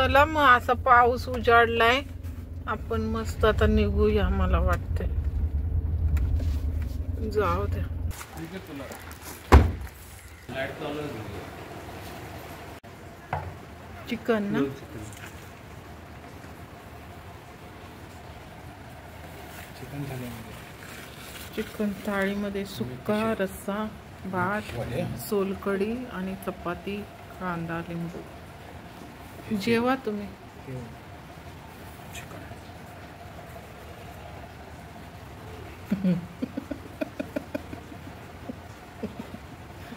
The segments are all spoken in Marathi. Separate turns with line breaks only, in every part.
चला मग असा पाऊस उजाडलाय, आपण मस्त आता निघूया. मला वाटते जाऊ द्या. चिकन ना, चिकन थाळीमध्ये सुक्का रस्सा, भात, सोलकढी आणि चपाती, कांदा, लिंबू. जेवा तुम्ही.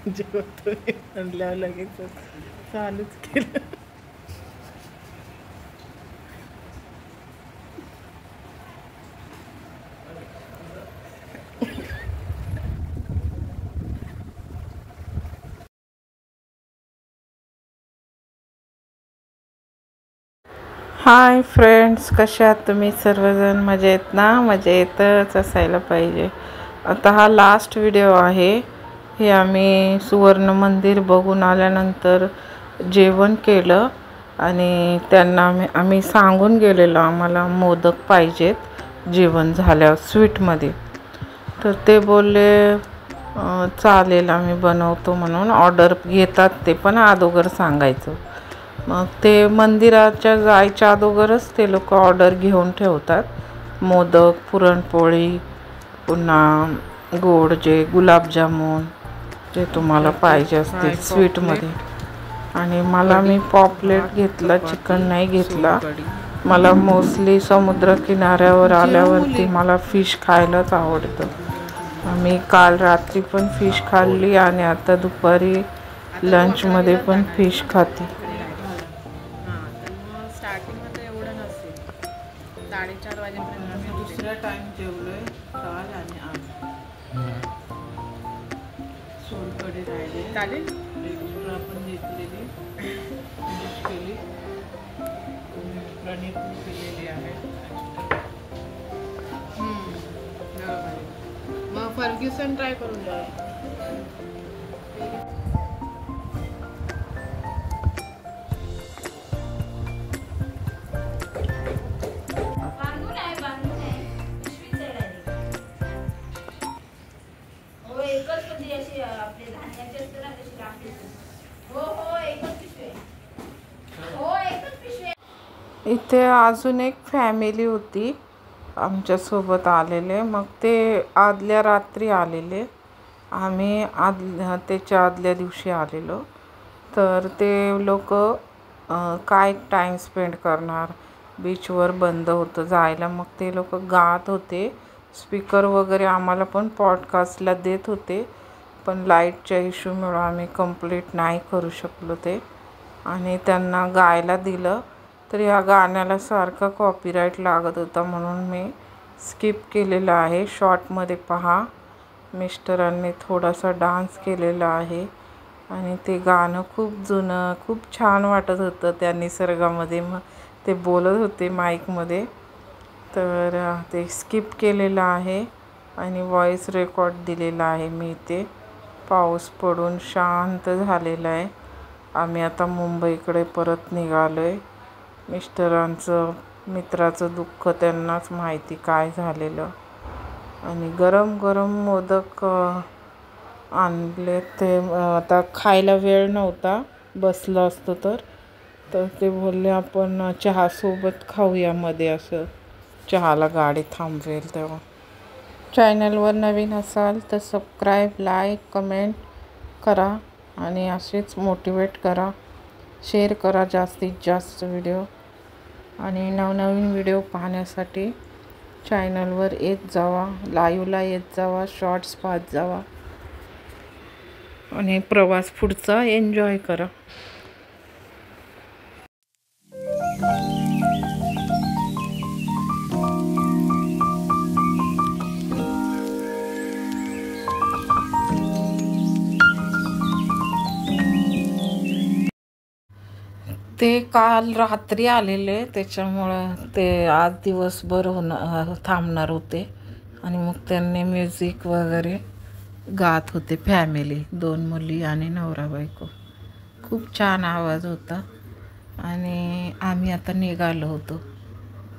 जेव्हा तुम्ही म्हणल्यावर लगेच चालूच केलं. हाय फ्रेंड्स, कशा आहात तुम्ही सर्वजण? मजेत ना? मजेतच असायला पाहिजे. आता हा लास्ट व्हिडिओ आहे. हे आम्ही सुवर्ण मंदिर बघून आल्यानंतर जेवण केलं आणि त्यांना आम्ही सांगून गेलेलो आम्हाला मोदक पाहिजेत जेवण झाल्यावर स्वीटमध्ये. तर ते बोलले चालेल आम्ही बनवतो म्हणून. ऑर्डर घेतात ते पण अगोदर सांगायचं. मग ते मंदिराच्या जायच्या अगोदरच ते लोक ऑर्डर घेऊन ठेवतात. मोदक, पुरणपोळी, पुन्हा गोड जे गुलाबजामुन जे तुम्हाला पाहिजे असतील स्वीटमध्ये. आणि मला मी पॉपलेट घेतला, चिकन नाही घेतला. मला मोस्टली समुद्र किनाऱ्यावर आल्यावरती मला फिश खायलाच आवडतं. मी काल रात्री पण फिश खाल्ली आणि आता दुपारी लंचमध्ये पण फिश खाते. स्टार्टिंगमध्ये एवढं नसेल, 4:30 वाजेपर्यंत आम्ही दुसऱ्या टाइम जेवलोय काल आणि आज. सोलकढी राहिले, चालेल एक्स्ट्रा आपण घेतलेली फिनिश केली, प्रणित केलेली आहे. मग फर्ग्युसन ट्राय करून द्या. इथे अजून एक फॅमिली होती आमच्यासोबत आलेले. मग ते आदल्या रात्री आलेले, आम्ही त्याच्या आदल्या दिवशी आलेलो. तर ते लोक काय टाईम स्पेंड करणार, बीचवर बंद होतं जायला. मग ते लोक गात होते, स्पीकर वगैरे आम्हाला पण पॉडकास्टला देत होते. पण लाईटच्या इश्यूमुळे आम्ही कंप्लीट नाही करू शकलो ते. आणि त्यांना गायला दिलं तर या गाण्याला सारखा कॉपीराईट लागत होता म्हणून मी स्किप केलेला आहे. शॉर्टमध्ये पहा, मिस्टरांनी थोडासा डान्स केलेला आहे आणि ते गाणं खूप जुनं, खूप छान वाटत होतं त्या निसर्गामध्ये. मग ते बोलत होते माईकमध्ये, तर ते स्किप केलेलं आहे आणि व्हॉइस रेकॉर्ड दिलेला आहे मी. ते पाऊस पडून शांत झालेला आहे. आम्ही आता मुंबईकडे परत निघालो आहे. मिस्टरांचं मित्राचं दुःख त्यांनाच माहिती काय झालेलं. आणि गरम गरम मोदक आणले. ते आता खायला वेळ नव्हता, बसलं असतं तर ते बोलले आपण चहासोबत खाऊया मध्ये, असं चहाला गाडी थांबवेल तेव्हा. चॅनलवर नवीन असाल तर सबस्क्राईब, लाईक, कमेंट करा आणि असेच मोटिवेट करा. शेअर करा जास्तीत जास्त व्हिडिओ. आणि नवनवीन व्हिडिओ पाहण्यासाठी चॅनलवर येत जावा, लाईव्हला येत जावा, शॉर्ट्स पाहत जावा आणि प्रवास पुढचा एन्जॉय करा. ते काल रात्री आलेले, त्याच्यामुळं ते आज दिवसभर थांबणार होते. आणि मग त्यांनी म्युझिक वगैरे गात होते, फॅमिली, 2 मुली आणि नवरा बायको. खूप छान आवाज होता. आणि आम्ही आता निघालो होतो.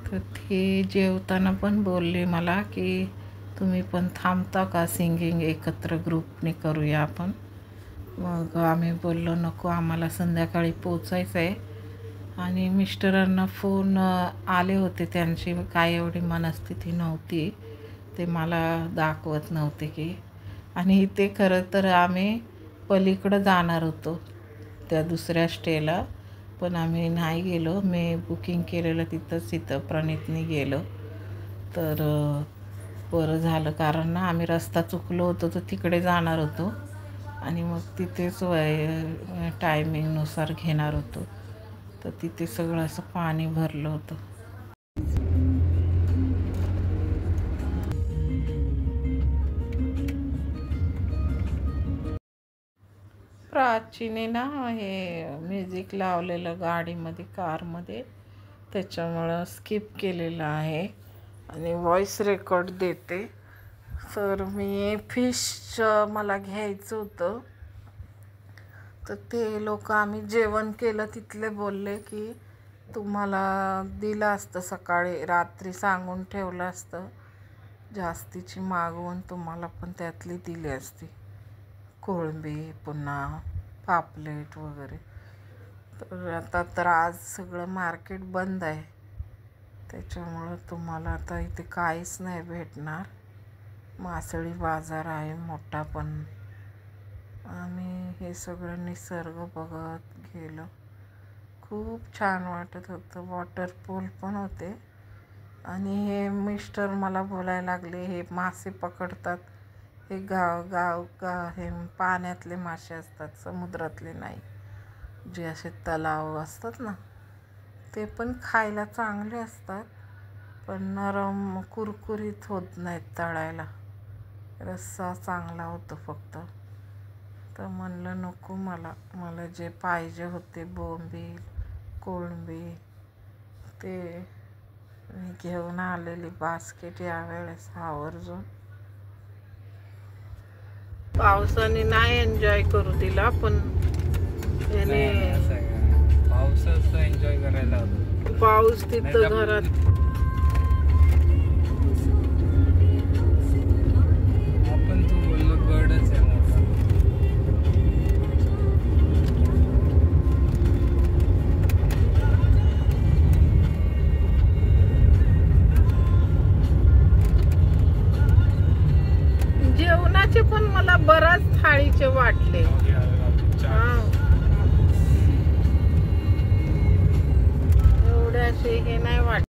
तर ते जेवताना पण बोलले मला की तुम्ही पण थांबता का, सिंगिंग एकत्र ग्रुपने करूया आपण. मग आम्ही बोललो नको, आम्हाला संध्याकाळी पोचायचं आहे. आणि मिस्टरांना फोन आले होते, त्यांची काय एवढी मनस्थिती नव्हती, ते मला दाखवत नव्हते की. आणि ते खरं तर आम्ही पलीकडं जाणार होतो त्या दुसऱ्या स्टेला, पण आम्ही नाही गेलो. मी बुकिंग केलेलं तिथं प्रणितनी गेलो. तर बरं झालं, कारण ना आम्ही रस्ता चुकलो होतो, तर तिकडे जाणार होतो आणि मग तिथेच टायमिंगनुसार घेणार होतो. तर तिथे सगळं असं पाणी भरलं होतं. प्राचीने ना हे म्युझिक लावलेलं गाडीमध्ये, कारमध्ये, त्याच्यामुळं स्किप केलेलं आहे आणि व्हॉइस रेकॉर्ड देते. तर मी फिश मला घ्यायचं होतं, तर ते लोक आम्ही जेवण केलं तिथले बोलले की तुम्हाला दिलं असतं, सकाळी रात्री सांगून ठेवलं असतं, जास्तीची मागवून तुम्हाला पण त्यातली दिली असती, कोळंबी पुन्हा पापलेट वगैरे. तर आता तर आज सगळं मार्केट बंद आहे, त्याच्यामुळं तुम्हाला आता इथे काहीच नाही भेटणार. मासळी बाजार आहे मोठा, पण आम्ही हे सगळं निसर्ग बघत गेलो. खूप छान वाटत होतं. वॉटरपूल पण होते. आणि हे मिस्टर मला बोलायला लागले, हे मासे पकडतात, हे गाव हे पाण्यातले मासे असतात, समुद्रातले नाही, जे असे तलाव असतात ना, ते पण खायला चांगले असतात, पण नरम कुरकुरीत होत नाहीत तळायला, रस्सा चांगला होतो फक्त. तर म्हणलं नको, मला जे पाहिजे होते बोंबील, कोळंबी, ते मी घेऊन आलेली बास्केट यावेळेस आवर्जून. पावसाने नाही एन्जॉय करू दिला, पण याने
पावसाचं एन्जॉय करायला होतं.
पाऊस तिथं घरात
आपण तू बोललो गडच आहे मोठा.
जेवणाचे पण मला बराच थाळीचे वाटले. एवढे असे हे नाही वाटले.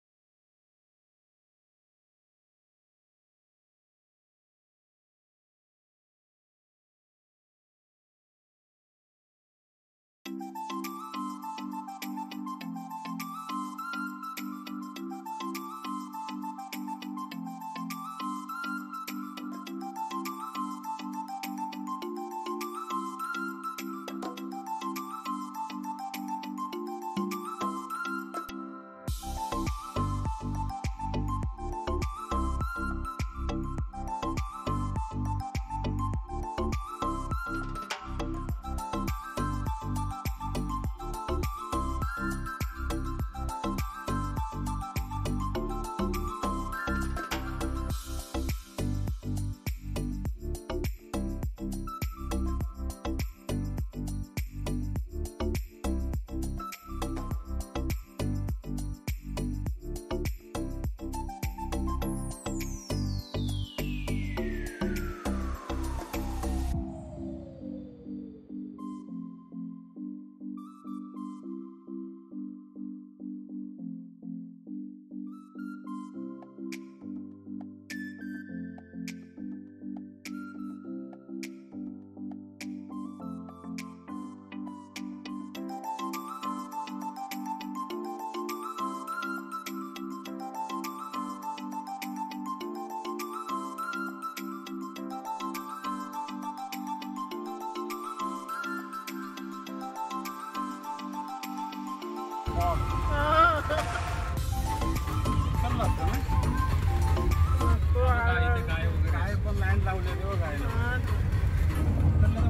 काय पण लँड लावलेली हो गायला.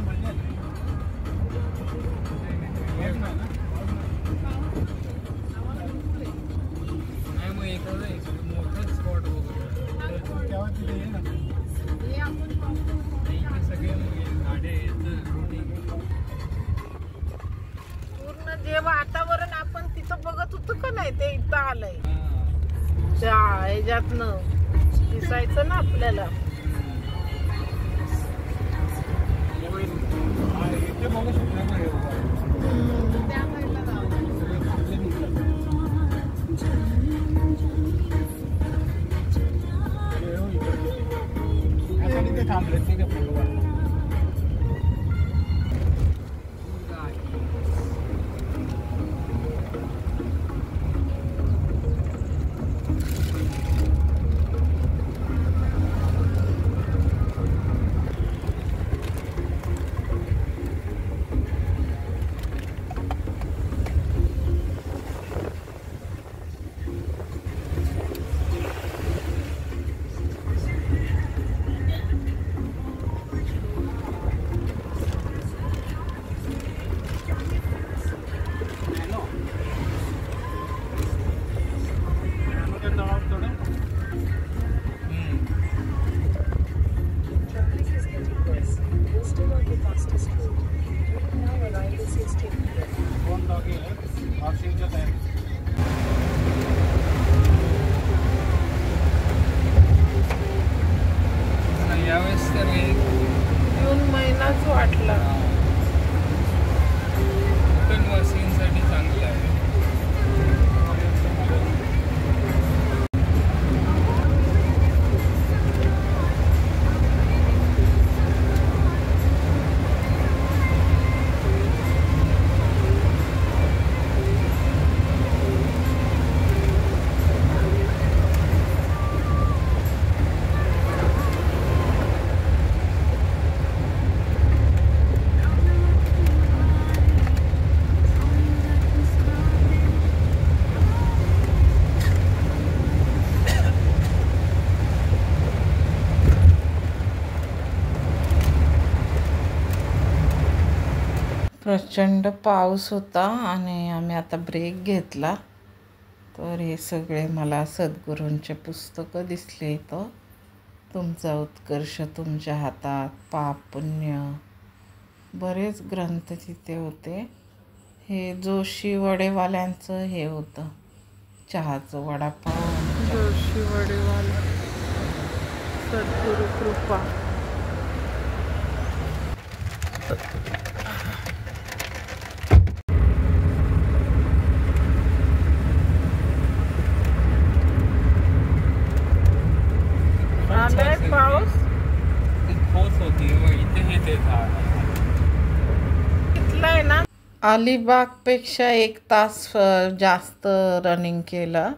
मजा
जे वातावरण आपण तिथं बघत होतो का नाही ते इथं आलंय त्या ह्याच्यातनं दिसायचं ना आपल्याला.
थांबले ते यावेळेस तर
जून महिनाच वाटला.
पण वॉशिंगसाठी चांगलं आहे.
प्रचंड पाऊस होता आणि आम्ही आता ब्रेक घेतला. तर हे सगळे मला सद्गुरूंचे पुस्तकं दिसले इथं. तुमचा उत्कर्ष तुमच्या हातात, पाप पुण्य, बरेच ग्रंथ तिथे होते. हे जोशी वडेवाल्यांचं हे होतं, चहाचं वडापाव. जोशी वडेवाला, सद्गुरू कृपा. पाऊस
पाऊस होती इथे हे ते
आहे ना. अलिबागपेक्षा 1 तास जास्त रनिंग केलं.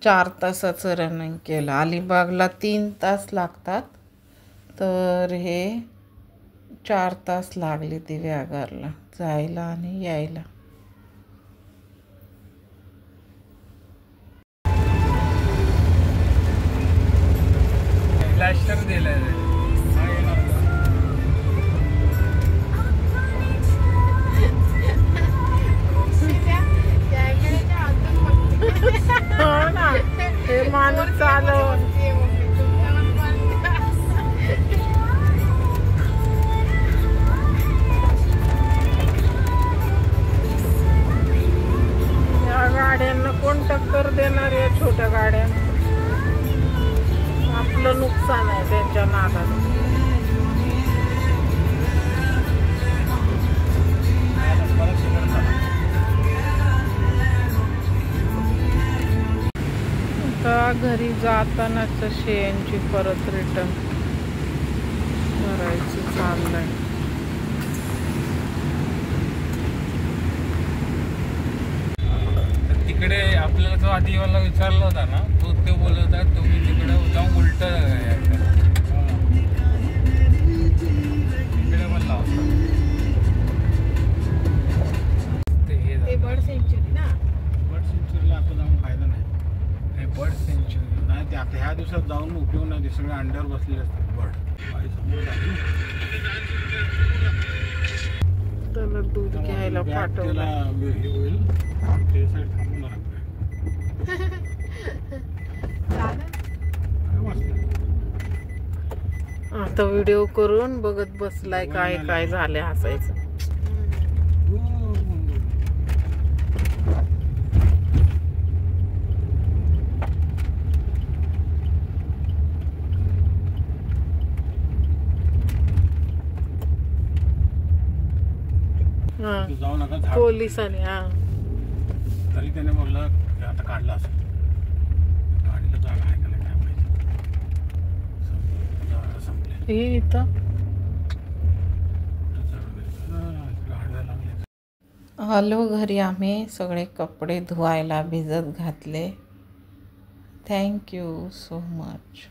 4 तासाचं रनिंग केलं. अलिबागला 3 तास लागतात, तर हे 4 तास लागले दिव्यागरला जायला आणि यायला.
फ्लॅशर दिलाय
हे माणूस चालव. या गाड्यांना कोण टक्कर देणार या छोट्या गाड्यांना? आपलं नुकसान आहे त्यांच्या नादात. आता घरी जातानाच शेणची परत रिटर्न करायचं चाललंय.
तिकडे आपल्याला जो आधीवाला विचारला होता ना, तो ते बोलत होता तुम्ही तिकडे जाऊन उलट तिकडे मला
बर्ड सेंचुरी ना.
बर्ड सेंचुरीला आता जाऊन फायदा नाही. हे बर्ड सेंचुरी नाही, ते आता ह्या दिवसात जाऊन उपयोग नाही. ते सगळे अंड्यावर बसलेले असतात बर्ड.
त्याला दूध घ्यायला पाठवलं.
हे होईल ते साईड थांबून लागतं.
आता व्हिडिओ करून बघत बसलाय काय काय झालंय हसायचं.
हा.
तू जाऊ नका झाड
पोलिसांनी हा
तरी त्याने बोललं की आता काढला असेल गाडीला जागा आहे का नाही काय माहिती संपले
हे इथं
गाड्या लागल्या
आलो घरी आम्ही सगळे कपडे धुवायला भिजत घातले. Thank you so much.